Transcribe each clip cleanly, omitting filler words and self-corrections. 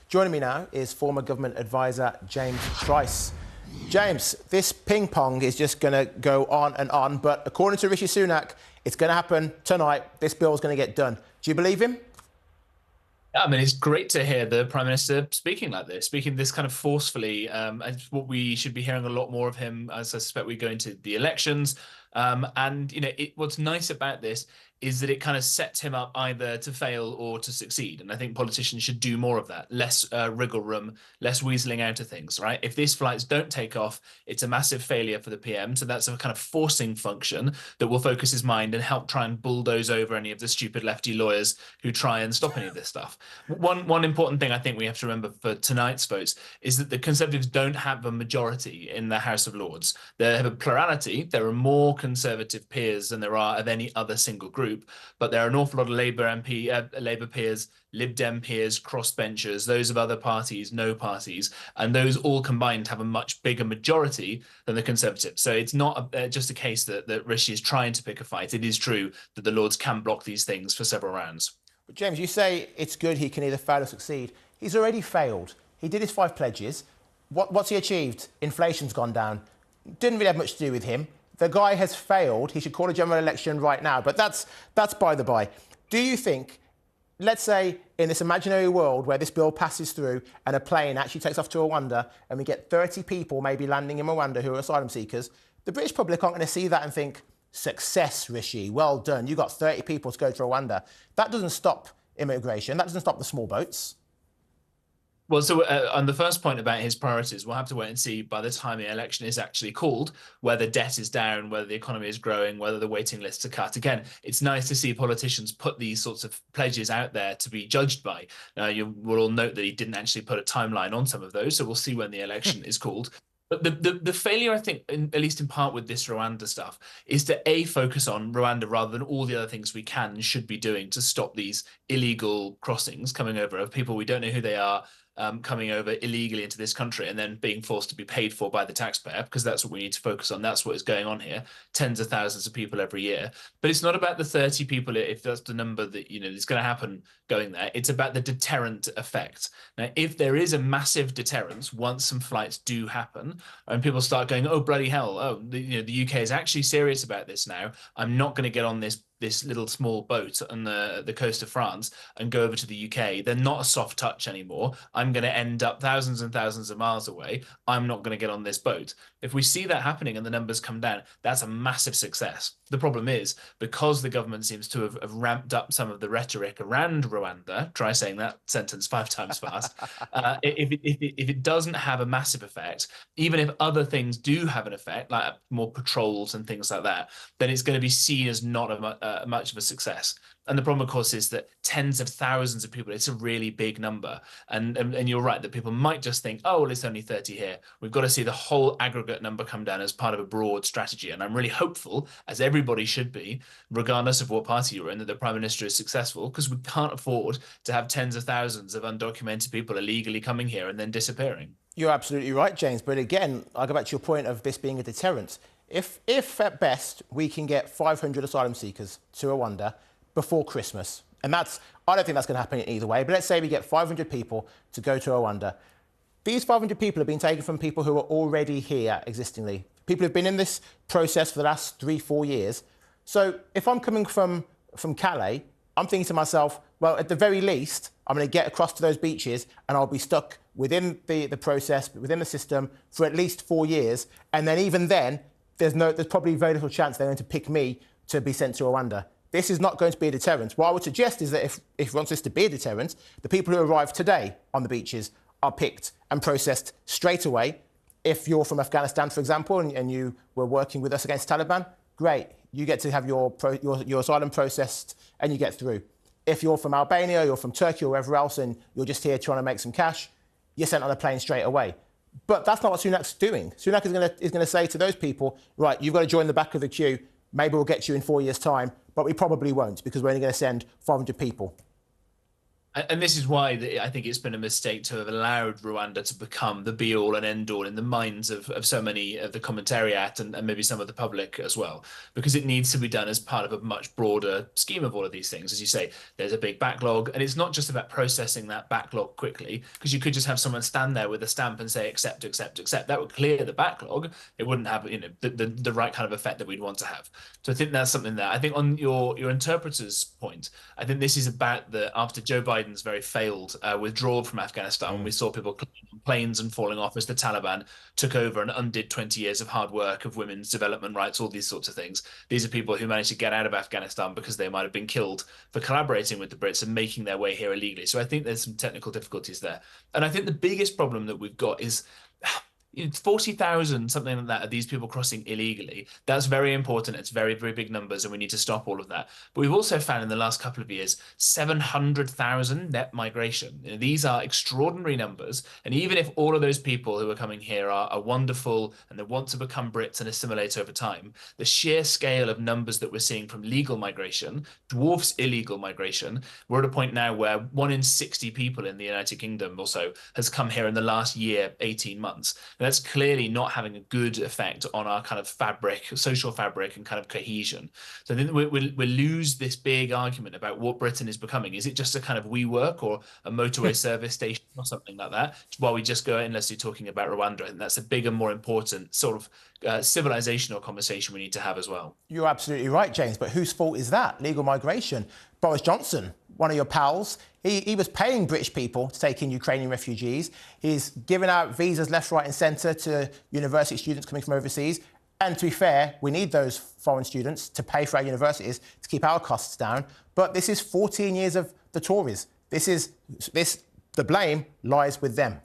Joining me now is former government advisor James Trice. James, this ping pong is just going to go on, but according to Rishi Sunak, it's going to happen tonight. This bill is going to get done. Do you believe him? I mean, it's great to hear the Prime Minister speaking like this, speaking this kind of forcefully. And what we should be hearing a lot more of him, as I suspect we go into the elections. And, you know, what's nice about this is that it kind of sets him up either to fail or to succeed. And I think politicians should do more of that. Less wriggle room, less weaseling out of things, right? If these flights don't take off, it's a massive failure for the PM. So that's a kind of forcing function that will focus his mind and help try and bulldoze over any of the stupid lefty lawyers who try and stop any of this stuff. One important thing I think we have to remember for tonight's votes is that the Conservatives don't have a majority in the House of Lords. They have a plurality. There are more Conservative peers than there are of any other single group. But there are an awful lot of Labour peers, Lib Dem peers, crossbenchers, those of other parties, no parties, and those all combined have a much bigger majority than the Conservatives. So it's not just a case that Rishi is trying to pick a fight. It is true that the Lords can block these things for several rounds. But James, you say it's good he can either fail or succeed. He's already failed. He did his 5 pledges. What's he achieved? Inflation's gone down. Didn't really have much to do with him. The guy has failed. He should call a general election right now. But that's by the by. Do you think, let's say, in this imaginary world where this bill passes through and a plane actually takes off to Rwanda and we get 30 people maybe landing in Rwanda who are asylum seekers, the British public aren't going to see that and think, success, Rishi, well done. You got 30 people to go to Rwanda. That doesn't stop immigration. That doesn't stop the small boats. Well, so on the first point about his priorities, we'll have to wait and see by the time the election is actually called, whether debt is down, whether the economy is growing, whether the waiting lists are cut. Again, it's nice to see politicians put these sorts of pledges out there to be judged by. Now, you will all note that he didn't actually put a timeline on some of those, so we'll see when the election is called. But the failure, I think, at least in part with this Rwanda stuff, is to focus on Rwanda rather than all the other things we can and should be doing to stop these illegal crossings coming over of people we don't know who they are, coming over illegally into this country and then being forced to be paid for by the taxpayer, because that's what we need to focus on. That's what is going on here. Tens of thousands of people every year. But it's not about the 30 people, if that's the number that, you know, is going to happen going there. It's about the deterrent effect. Now, if there is a massive deterrence, once some flights do happen and people start going, oh, bloody hell, oh, the UK is actually serious about this now. I'm not going to get on this little small boat on the coast of France and go over to the UK. They're not a soft touch anymore. I'm going to end up thousands and thousands of miles away. I'm not going to get on this boat. If we see that happening and the numbers come down, that's a massive success. The problem is, because the government seems to have ramped up some of the rhetoric around Rwanda, try saying that sentence 5 times fast, if it doesn't have a massive effect, even if other things do have an effect, like more patrols and things like that, then it's going to be seen as not much of a success. And the problem, of course, is that tens of thousands of people, it's a really big number. And you're right that people might just think, oh, well, it's only 30 here. We've got to see the whole aggregate number come down as part of a broad strategy. And I'm really hopeful, as everybody should be, regardless of what party you're in, that the Prime Minister is successful, because we can't afford to have tens of thousands of undocumented people illegally coming here and then disappearing. You're absolutely right, James. But again, I'll go back to your point of this being a deterrent. If at best we can get 500 asylum seekers to Rwanda before Christmas, and I don't think that's going to happen in either way, but let's say we get 500 people to go to Rwanda. These 500 people have been taken from people who are already here existingly. People who've been in this process for the last 3-4 years. So if I'm coming from Calais, I'm thinking to myself, well, at the very least, I'm going to get across to those beaches and I'll be stuck within the process, within the system for at least 4 years. And then even then, there's probably very little chance they're going to pick me to be sent to Rwanda. This is not going to be a deterrent. What I would suggest is that if you want this to be a deterrent, the people who arrive today on the beaches are picked and processed straight away. If you're from Afghanistan, for example, and you were working with us against Taliban, great. You get to have your asylum processed and you get through. If you're from Albania, you're from Turkey or wherever else, and you're just here trying to make some cash, you're sent on a plane straight away. But that's not what Sunak's doing. Sunak is going to say to those people, right, you've got to join the back of the queue. Maybe we'll get you in 4 years' time, but we probably won't, because we're only going to send 500 people. And this is why I think it's been a mistake to have allowed Rwanda to become the be all and end all in the minds of so many of the commentariat and maybe some of the public as well, because it needs to be done as part of a much broader scheme of all of these things. As you say, there's a big backlog, and it's not just about processing that backlog quickly, because you could just have someone stand there with a stamp and say accept, accept, accept. That would clear the backlog. It wouldn't have, the right kind of effect that we'd want to have. So I think that's something that I think on your interpreter's point, I think this is about the after Joe Biden's very failed withdrawal from Afghanistan, when we saw people on planes and falling off as the Taliban took over and undid 20 years of hard work of women's development rights, all these sorts of things. These are people who managed to get out of Afghanistan because they might have been killed for collaborating with the Brits and making their way here illegally. So I think there's some technical difficulties there. And I think the biggest problem that we've got is 40,000, something like that, of these people crossing illegally. That's very important. It's very, very big numbers, and we need to stop all of that. But we've also found in the last couple of years, 700,000 net migration. These are extraordinary numbers. And even if all of those people who are coming here are wonderful and they want to become Brits and assimilate over time, the sheer scale of numbers that we're seeing from legal migration dwarfs illegal migration. We're at a point now where 1 in 60 people in the United Kingdom also has come here in the last year, 18 months. And that's clearly not having a good effect on our kind of fabric, social fabric, and kind of cohesion. So I think we lose this big argument about what Britain is becoming. Is it just a kind of WeWork or a motorway service station or something like that? While we just go endlessly talking about Rwanda, I think that's a bigger, more important sort of civilizational conversation we need to have as well. You're absolutely right, James, but whose fault is that? Legal migration. Boris Johnson, one of your pals, he was paying British people to take in Ukrainian refugees. He's giving out visas left, right and centre to university students coming from overseas. And to be fair, we need those foreign students to pay for our universities to keep our costs down. But this is 14 years of the Tories. The blame lies with them.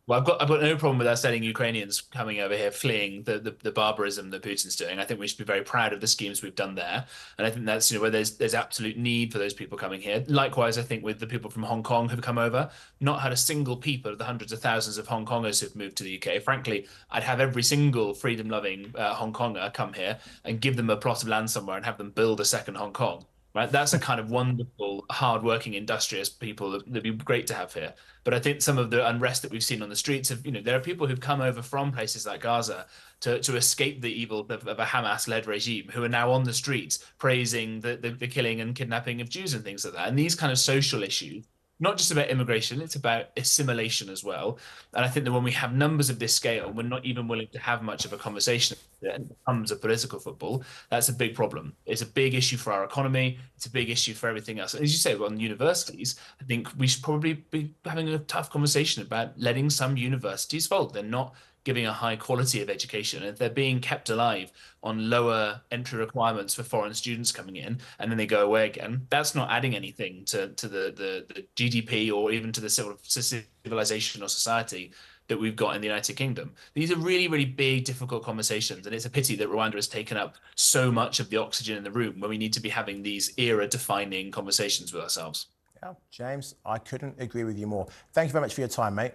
Well, I've got no problem with us letting Ukrainians coming over here, fleeing the barbarism that Putin's doing. I think we should be very proud of the schemes we've done there, and I think that's where there's absolute need for those people coming here. Likewise, I think with the people from Hong Kong who've come over, not had a single peep of the hundreds of thousands of Hong Kongers who've moved to the UK. Frankly, I'd have every single freedom-loving Hong Konger come here and give them a plot of land somewhere and have them build a second Hong Kong. Right, that's a kind of wonderful, hard-working, industrious people that'd be great to have here. But I think some of the unrest that we've seen on the streets of, there are people who've come over from places like Gaza to escape the evil of a Hamas-led regime, who are now on the streets praising the killing and kidnapping of Jews and things like that. And these kind of social issues, not just about immigration, it's about assimilation as well. And I think that when we have numbers of this scale, we're not even willing to have much of a conversation and it becomes a political football. That's a big problem. It's a big issue for our economy. It's a big issue for everything else. And as you say, on universities, I think we should probably be having a tough conversation about letting some universities fold. They're not giving a high quality of education. If they're being kept alive on lower entry requirements for foreign students coming in, and then they go away again, that's not adding anything to the GDP or even to the civilization or society that we've got in the United Kingdom. These are really, really big, difficult conversations, and it's a pity that Rwanda has taken up so much of the oxygen in the room when we need to be having these era-defining conversations with ourselves. Yeah, James, I couldn't agree with you more. Thank you very much for your time, mate.